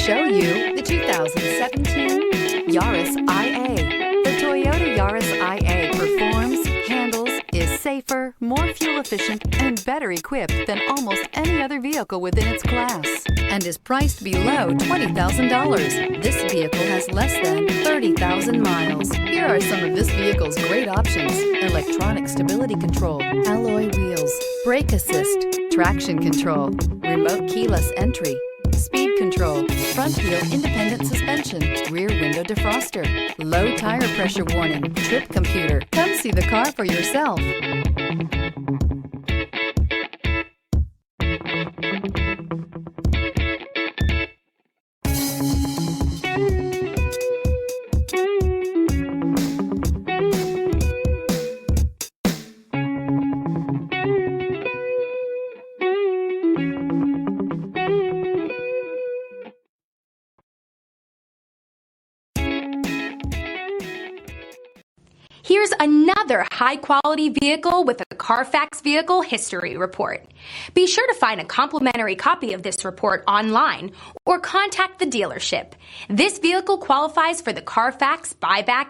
show you the 2017 Yaris IA. The Toyota Yaris IA performs, handles, is safer, more fuel efficient, and better equipped than almost any other vehicle within its class, and is priced below $20,000. This vehicle has less than 30,000 miles. Here are some of this vehicle's great options: electronic stability control, alloy wheels, brake assist, traction control, remote keyless entry, speed control, front wheel independent suspension, rear window defroster, low tire pressure warning, trip computer. Come see the car for yourself. Here's another high-quality vehicle with a Carfax Vehicle History Report. Be sure to find a complimentary copy of this report online or contact the dealership. This vehicle qualifies for the Carfax Buyback